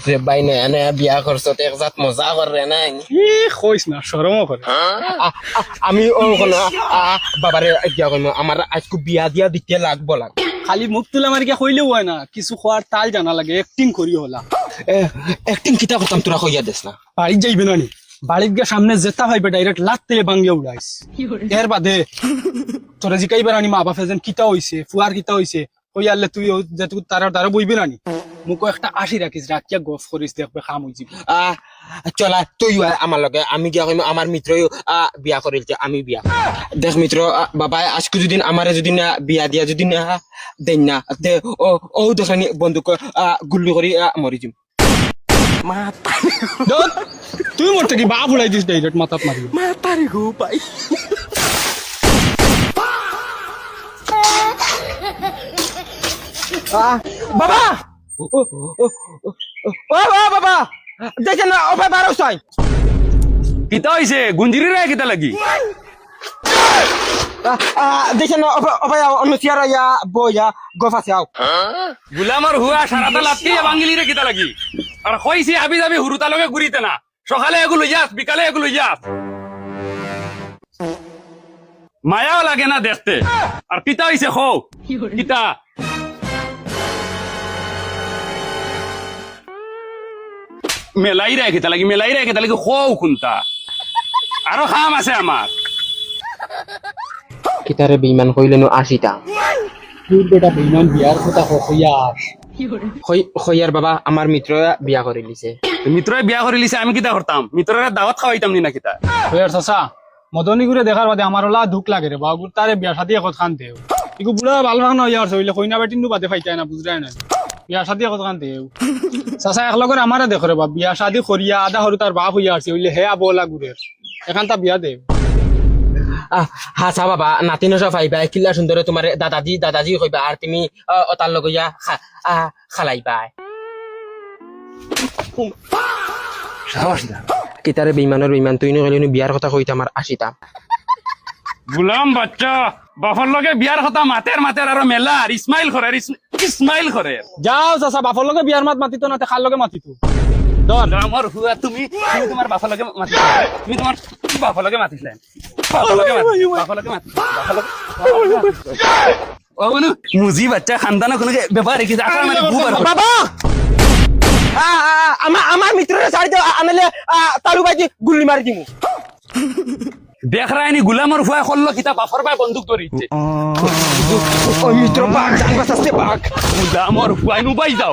বাপরে ভাই না বিয়া করছো তো একজাত মজা করে নাই কইস না শরমও করে আমি ও কোনো বাবারে বিয়া করবো আমার আজকে বিয়া দিয়া দিতে লাগবো খালি মুখ তুলে মারি কইলেও হয় না কিছু খোয়ার তাল জানা লাগে অ্যাক্টিং করি হলা একদিন কিতা করতাম তোরা কইয়া দেস না বাড়ির যাইবে না নি বাড়ির গিয়ে সামনে যেতা হইবে ডাইরেক্ট লাত তেলে ভাঙ্গিয়া উড়াইস এর বাদে তোরা জিকাইবার আনি মা বাপে যেন কিতা হইছে ফুয়ার কিতা হইছে ওই আল্লে তুই যেটুকু তারা বইবে না নি মুখ একটা আশি রাখিস রাখিয়া গফ করিস দেখবে খাম হয়ে যাবে চলা তুই আমার লগে আমি গিয়া কইম আমার মিত্র বিয়া করিল আমি বিয়া দেখ মিত্র বাবা আজকে যদি আমারে যদি না বিয়া দিয়া যদি না দেন না ও দেখানি বন্দুক গুল্লি করি মরি যাম তুই মরতে কি বাপ উড়াই দিস ডাইরেক্ট মাথাত মারি মাতারি গো ভাই বাবা ও বাবা দেখেন না ওভাবে বারো চাই কিতা হইছে গুঞ্জিরি রে কিতা লাগি দেখেন না ওভাবে অনুসিয়ার ইয়া বইয়া গফাছে আও গুলামর হুয়া সারাটা লাত্তি বাঙ্গিলি রে কিতা লাগি আর কইছি আবি যাবি হুরুতা লগে ঘুরিতে না সকালে এগুলো যাস বিকালে এগুলো যাস মায়াও লাগে না দেখতে আর কিতা হইছে খো কিতা মেলাই রে কিতা লাগি খো খুনতা আরো খাম আছে আমার কিতারে বিমান কইলেন 80টা তুই বেটা বেইমান বিয়ার কথা হইয়াস হইয়ার বাবা আমার মিত্র বিয়া করে লিছে মিত্রই বিয়া করে লিছে আমি কিতা করতাম মিত্রের দাওয়াত খাওয়াইতাম নি না কিতা হইয়ার চাচা মদনী গুরে দেখার বাদে আমার ওলা দুঃখ লাগে রে বাবু তারে বিয়া শাদি কত খান দেও ইকু বুড়া ভালো না হইয়ার হইলে কইনা বেটিনু বাদে ফাইতাই না বুঝরাই না বিয়া শাদি কত খান দেও চাচা এক লগর আমারে দেখরে বাপ বিয়া শাদি করিয়া আধা হরু তার বাপ হইয়া আছে হইলে হে আবলা গুরের এখান তা বিয়া দেও হাসা বাবা নাতিন সব আইবা কিল্লা সুন্দর তোমার দাদাজি কইবা আর তুমি তার লগইয়া খালাইবা কিতারে বিমানের বিমান তুই নইলে বিয়ার কথা কইতা আমার 80টা গুলাম বাচ্চা বাফর লগে বিয়ার কথা মাতের আর মেলা আর ইসমাইল করে যাও চাচা বাপর লগে বিয়ার মাত মাতিত না খাল লগে মাতিতো দর আমার হুয়া তুমি তোমার বাফর লগে মাতিছ তুমি তোমার বাফর লগে মাতিছিলে বাফর লগে ও বনু মুজি বাচ্চা খানদানা কোনো ব্যাপার কি আসলে মানে বুবার বাবা আমার মিত্ররে ছাড়ি দাও আনলে তালু ভাইজি গুলি মারি দিমু দেখ রায়নি গুলামর হুয়া করলো কিতা বাফর ভাই বন্দুক ধরিছে ওই মিত্র বাঘ জানবাস আসছে বাঘ গুলামর হুয়া নুবাই যাও